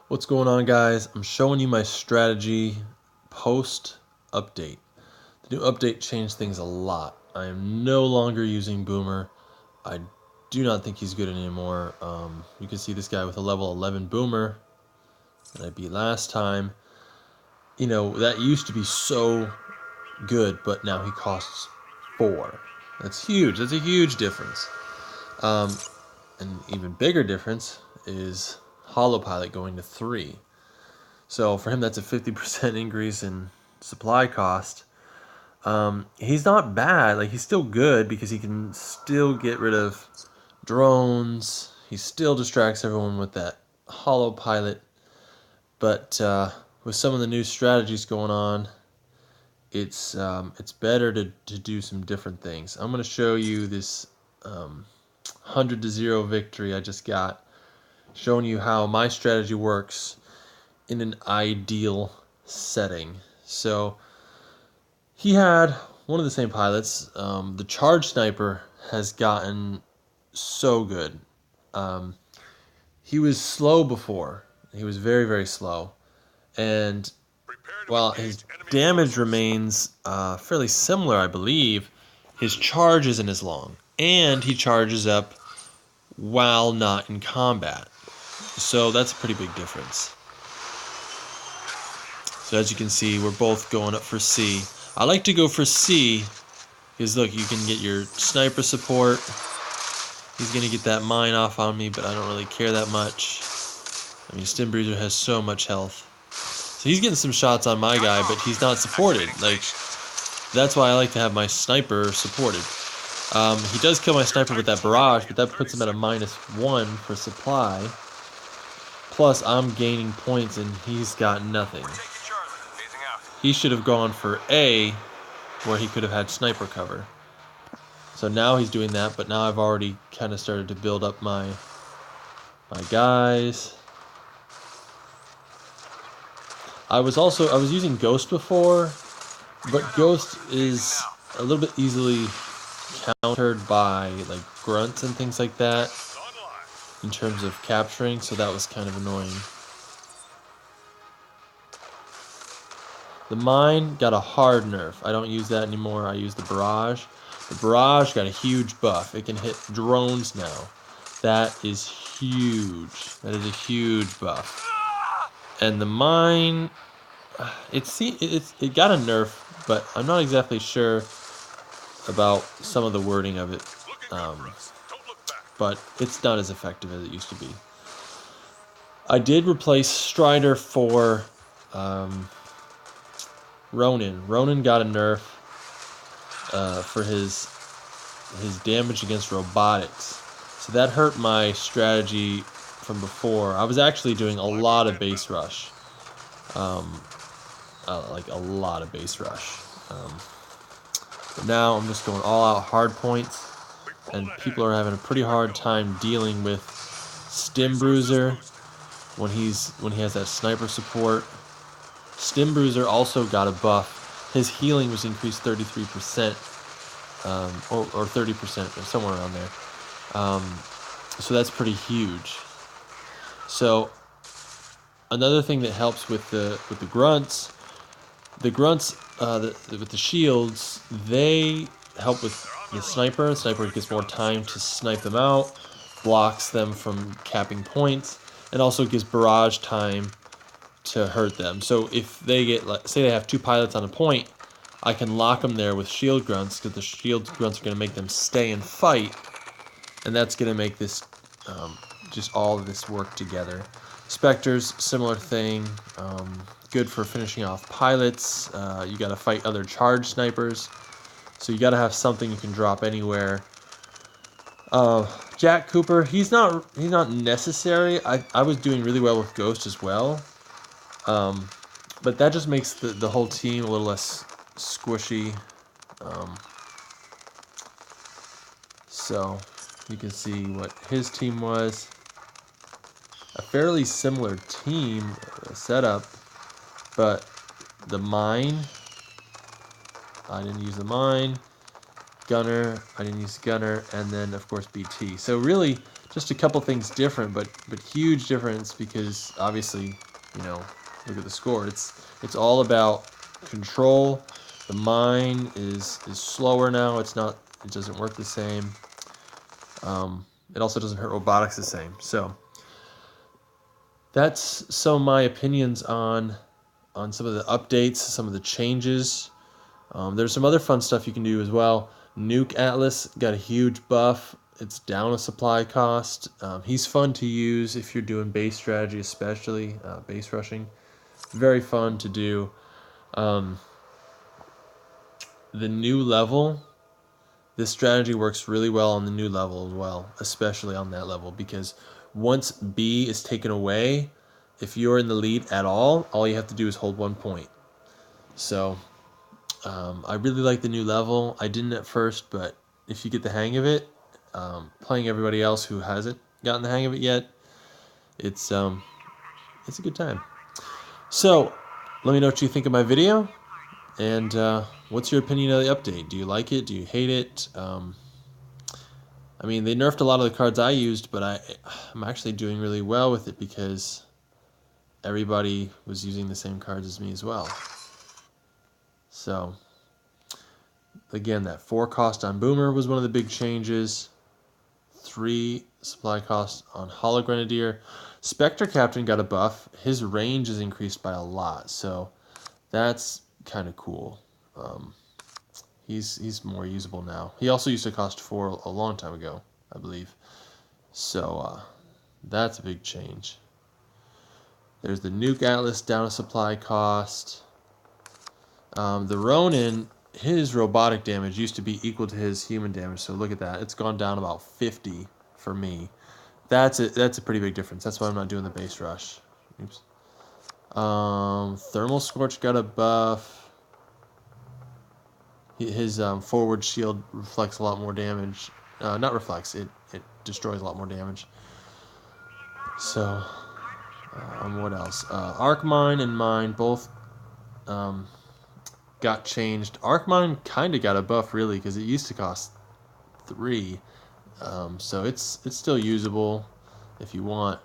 What's going on, guys? I'm showing you my strategy post update. The new update changed things a lot. I am no longer using Boomer. I do not think he's good anymore. You can see this guy with a level 11 Boomer that I beat last time. You know, that used to be so good, but now he costs 4. That's huge. That's a huge difference. An even bigger difference is Hollow Pilot going to 3. So for him, that's a 50% increase in supply cost. He's not bad. Like, he's still good because he can still get rid of drones. He still distracts everyone with that hollow pilot. But with some of the new strategies going on, it's better to do some different things. I'm going to show you this 100-0 victory I just got, showing you how my strategy works in an ideal setting. So he had one of the same pilots. The charge sniper has gotten so good. He was slow before. He was very, very slow. And while his damage remains fairly similar, I believe, his charge isn't as long. And he charges up while not in combat. So that's a pretty big difference. So as you can see, we're both going up for C. I like to go for C because, look, you can get your sniper support. He's going to get that mine off on me, but I don't really care that much. I mean, Stim Bruiser has so much health. So he's getting some shots on my guy, but he's not supported. Like, that's why I like to have my sniper supported. He does kill my sniper with that barrage, but that puts him at a -1 for supply. Plus, I'm gaining points, and he's got nothing. He should have gone for A, where he could have had sniper cover. So now he's doing that, but now I've already kind of started to build up my guys. I was using Ghost before, but Ghost is a little bit easily countered by like grunts and things like that in terms of capturing, so that was kind of annoying. The mine got a hard nerf. I don't use that anymore. I use the barrage. The barrage got a huge buff. It can hit drones now. That is huge. That is a huge buff. And the mine, it got a nerf, but I'm not exactly sure about some of the wording of it. But it's not as effective as it used to be. I did replace Strider for Ronin. Ronin got a nerf for his damage against robotics. So that hurt my strategy from before. I was actually doing a lot of base rush. Like a lot of base rush. But now I'm just going all out hard points, and people are having a pretty hard time dealing with Stim Bruiser when he has that sniper support. Stim Bruiser also got a buff. His healing was increased 33%, or 30%, or somewhere around there. So that's pretty huge. So another thing that helps with the grunts, with the shields, they help with the sniper. The sniper gets more time to snipe them out, blocks them from capping points, and also gives barrage time to hurt them. So if they get, like, say they have 2 pilots on a point, I can lock them there with shield grunts, because the shield grunts are going to make them stay and fight, and that's going to make this just all of this work together. Spectres, similar thing. Good for finishing off pilots. You got to fight other charge snipers, so you got to have something you can drop anywhere. Jack Cooper, he's not necessary. I was doing really well with Ghost as well, but that just makes the whole team a little less squishy. So you can see what his team was. A fairly similar team setup, but the mine, I didn't use the mine. Gunner, I didn't use Gunner, and then of course BT. So really, just a couple things different, but huge difference because obviously, you know, look at the score. It's all about control. The mine is slower now. It doesn't work the same. It also doesn't hurt robotics the same. So that's some of my opinions on some of the updates, some of the changes. There's some other fun stuff you can do as well. Nuke Atlas got a huge buff. It's down a supply cost. He's fun to use if you're doing base strategy, especially base rushing. Very fun to do. The new level, this strategy works really well on the new level as well, especially on that level, because once B is taken away, if you're in the lead at all you have to do is hold 1 point. So I really like the new level. I didn't at first, but if you get the hang of it, playing everybody else who hasn't gotten the hang of it yet, it's a good time. So let me know what you think of my video, and what's your opinion of the update? Do you like it? Do you hate it? I mean, they nerfed a lot of the cards I used, but I'm actually doing really well with it because everybody was using the same cards as me as well. So again, that 4 cost on Boomer was one of the big changes. 3 supply cost on Hologrenadier. Spectre Captain got a buff. His range is increased by a lot, so that's kind of cool. He's more usable now. He also used to cost 4 a long time ago, I believe. So that's a big change. There's the Nuke Atlas down a supply cost. The Ronin, his robotic damage used to be equal to his human damage, so look at that. It's gone down about 50 for me. That's a pretty big difference. That's why I'm not doing the base rush. Oops. Thermal Scorch got a buff. His forward shield reflects a lot more damage. Not reflects, it destroys a lot more damage. So, what else? Arc Mine and Mine both got changed. Arc Mine kind of got a buff, really, because it used to cost 3. So it's still usable if you want.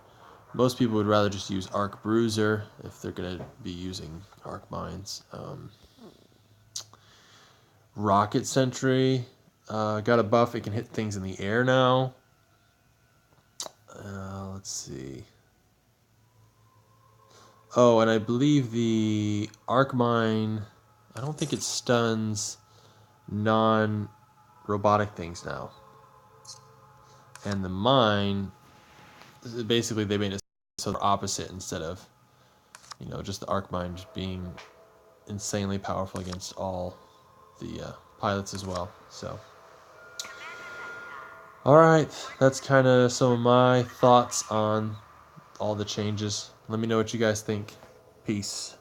Most people would rather just use Arc Bruiser if they're going to be using Arc Mines. Rocket Sentry got a buff. It can hit things in the air now. Let's see. Oh, and I believe the Arc Mine, I don't think it stuns non-robotic things now. And the Mine, basically they made it so they're opposite instead of, you know, just the Arc Mine just being insanely powerful against all the pilots as well. So, alright, that's kind of some of my thoughts on all the changes. Let me know what you guys think. Peace.